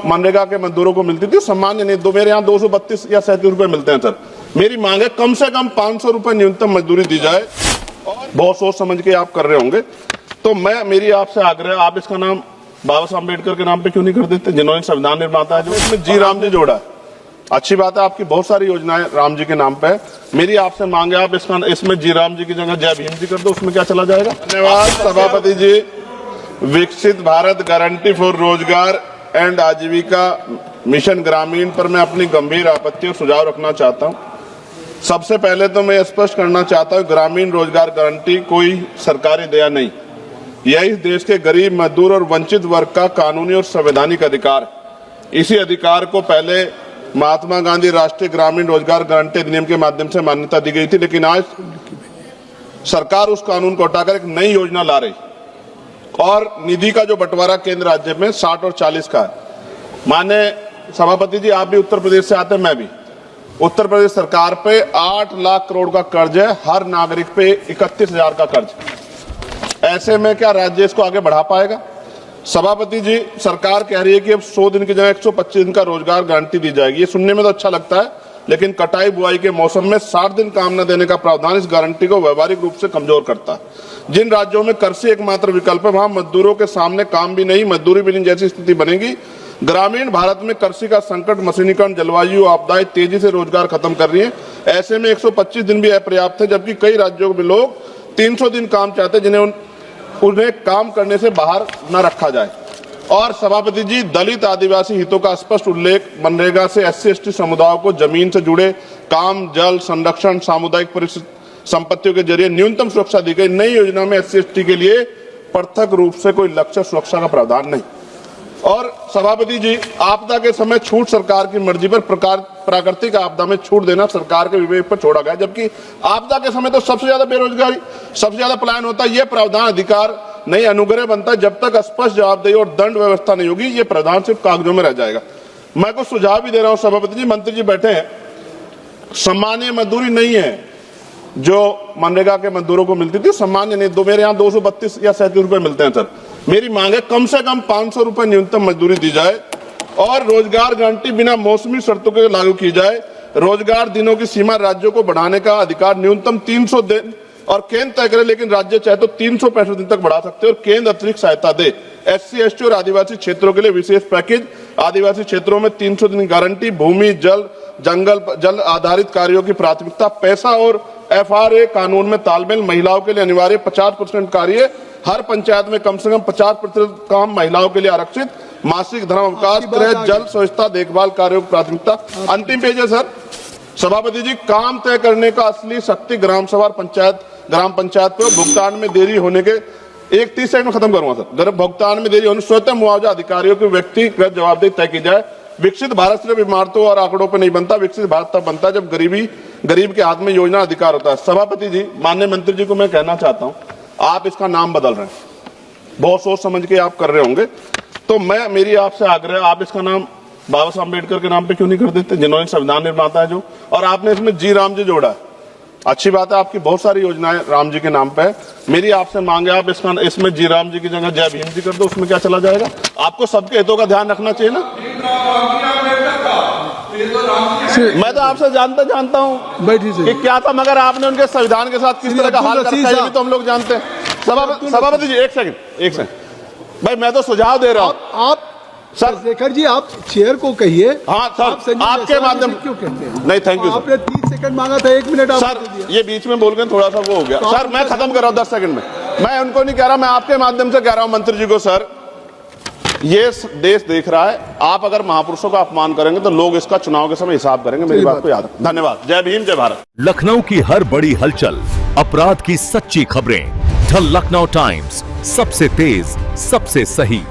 मनरेगा के मजदूरों को मिलती थी सामान्य नहीं, दो मेरे यहाँ 232 या 37 रुपए मिलते हैं सर। मेरी मांग है कम से कम 500 रुपए न्यूनतम मजदूरी दी जाए और बहुत सोच समझ के आप कर रहे होंगे। तो मेरी आपसे आग्रह, आप इसका नाम बाबा साहब अम्बेडकर के नाम पे क्यों नहीं कर देते, जिन्होंने संविधान निर्माता है, जो इसमें जी राम जी जोड़ा है। अच्छी बात है, आपकी बहुत सारी योजनाएं राम जी के नाम पे है। मेरी आपसे मांग है आप इसमें जी राम जी की जगह जय भीम जी कर दो, उसमें क्या चला जाएगा। धन्यवाद सभापति जी। विकसित भारत गारंटी फॉर रोजगार एंड आजीविका मिशन ग्रामीण पर मैं अपनी गंभीर आपत्ति और सुझाव रखना चाहता हूं। सबसे पहले तो मैं स्पष्ट करना चाहता हूं, ग्रामीण रोजगार गारंटी कोई सरकारी दया नहीं, यह इस देश के गरीब, मजदूर और वंचित वर्ग का कानूनी और संवैधानिक अधिकार। इसी अधिकार को पहले महात्मा गांधी राष्ट्रीय ग्रामीण रोजगार गारंटी अधिनियम के माध्यम से मान्यता दी गई थी, लेकिन आज सरकार उस कानून को हटाकर एक नई योजना ला रही और निधि का जो बंटवारा केंद्र राज्य में 60 और 40 का है। माने सभापति जी, आप भी उत्तर प्रदेश से आते हैं, मैं भी। उत्तर प्रदेश सरकार पे 8 लाख करोड़ का कर्ज है, हर नागरिक पे 31,000 का कर्ज। ऐसे में क्या राज्य इसको आगे बढ़ा पाएगा। सभापति जी, सरकार कह रही है कि अब 100 दिन की जगह 125 दिन का रोजगार गारंटी दी जाएगी। ये सुनने में तो अच्छा लगता है, लेकिन कटाई बुआई के मौसम में 60 दिन काम न देने का प्रावधान इस गारंटी को व्यवहारिक रूप से कमजोर करता है। जिन राज्यों में कृषि एकमात्र विकल्प है, वहां मजदूरों के सामने काम भी नहीं, मजदूरी भी नहीं जैसी स्थिति बनेगी। ग्रामीण भारत में कृषि का संकट, मशीनीकरण, जलवायु आपदाएं तेजी से रोजगार खत्म कर रही है। ऐसे में 125 दिन भी अपर्याप्त है, जबकि कई राज्यों में लोग 300 दिन काम चाहते हैं, जिन्हें उन्हें काम करने से बाहर न रखा जाए। और सभापति जी, दलित आदिवासी हितों का स्पष्ट उल्लेख मनरेगा से SC/ST समुदायों को जमीन से जुड़े काम, जल संरक्षण, सामुदायिक संपत्तियों के जरिए न्यूनतम सुरक्षा दी गई। नई योजना में SC/ST के लिए पृथक रूप से कोई लक्ष्य सुरक्षा का प्रावधान नहीं। और सभापति जी, आपदा के समय छूट सरकार की मर्जी पर, प्राकृतिक आपदा में छूट देना सरकार के विवेक पर छोड़ा गया, जबकि आपदा के समय तो सबसे ज्यादा बेरोजगारी, सबसे ज्यादा पलायन होता है। यह प्रावधान अधिकार नहीं, अनुग्रह बनता है। जब तक स्पष्ट जवाबदेही और दंड व्यवस्था नहीं होगी, ये प्रावधान सिर्फ कागजों में रह जाएगा। मैं कुछ सुझाव भी दे रहा हूं सभापति जी, मंत्री जी बैठे हैं। सामान्य मजदूरी नहीं है जो मनरेगा के मजदूरों को मिलती थी, सामान्य नहीं, दो मेरे यहाँ 232 या 37 रुपए मिलते हैं सर। मेरी मांग है कम से कम 500 रुपए न्यूनतम मजदूरी दी जाए और रोजगार गारंटी बिना मौसमी शर्तों के लागू की जाए। रोजगार दिनों की सीमा राज्यों को बढ़ाने का अधिकार न्यूनतम 300 दिन और केंद्र तय करे, लेकिन राज्य चाहे तो 365 दिन तक बढ़ा सकते हैं और केंद्र अतिरिक्त सहायता दे। SC/ST और आदिवासी क्षेत्रों के लिए विशेष पैकेज, आदिवासी क्षेत्रों में 300 दिन गारंटी, भूमि, जल, जल आधारित कार्यों की प्राथमिकता, पैसा और FRA कानून में तालमेल, महिलाओं के लिए अनिवार्य 50% कार्य, हर पंचायत में कम से कम 50% काम महिलाओं के लिए आरक्षित, मासिक धर्म अवकाश, गृह, जल, स्वच्छता, देखभाल कार्यों की प्राथमिकता। अंतिम पेज है सर। सभापति जी, काम तय करने का असली शक्ति ग्राम सभा, ग्राम पंचायत पर भुगतान में देरी होने के 30 सेकंड में खत्म करूंगा सर। भुगतान में देरी होने स्वतः मुआवजा अधिकारियों की व्यक्तिगत जवाबदेही तय की जाए। विकसित भारत सिर्फ इमारतों और आंकड़ों पर नहीं बनता, विकसित भारत तब बनता है जब गरीब के हाथ में योजना अधिकार होता है। सभापति जी, माननीय मंत्री जी को मैं कहना चाहता हूं, आप इसका नाम बदल रहे हैं, बहुत सोच समझ के आप कर रहे होंगे। तो मेरी आपसे आग्रह, आप इसका नाम बाबा साहब अम्बेडकर के नाम पे क्यों नहीं कर देते, जिन्होंने संविधान निर्माता है जो, और आपने इसमें जी राम जी जोड़ा है। अच्छी बात है, आपकी बहुत सारी योजनाएं राम जी के नाम पे है। मेरी आपसे मांग है आप इसमें जी राम जी की जगह जय भीम जी कर दो, उसमें क्या चला जाएगा। आपको सबके हितों का ध्यान रखना चाहिए ना। मैं तो आपसे जानता हूँ कि क्या था, मगर आपने उनके संविधान के साथ किस तरह का हाल कर रखा है, ये भी तो हम लोग जानते हैं। सभापति जी, एक सेकंड भाई, मैं तो सुझाव दे रहा हूँ। आप सर शेखर जी, आप चेयर को कहिए। हाँ सर, आपके माध्यम क्यों कहते हैं। नहीं, थैंक यू। आपने 30 सेकंड मांगा था, 1 मिनट सर, ये बीच में बोल गए, थोड़ा सा वो हो गया सर। मैं खत्म कर रहा हूँ 10 सेकंड में। मैं उनको नहीं कह रहा, मैं आपके माध्यम से कह रहा हूँ मंत्री जी को। सर, ये देश देख रहा है, आप अगर महापुरुषों का अपमान करेंगे तो लोग इसका चुनाव के समय हिसाब करेंगे। मेरी बात को याद रखें। धन्यवाद। जय भीम, जय भारत। लखनऊ की हर बड़ी हलचल, अपराध की सच्ची खबरें, द लखनऊ टाइम्स, सबसे तेज, सबसे सही।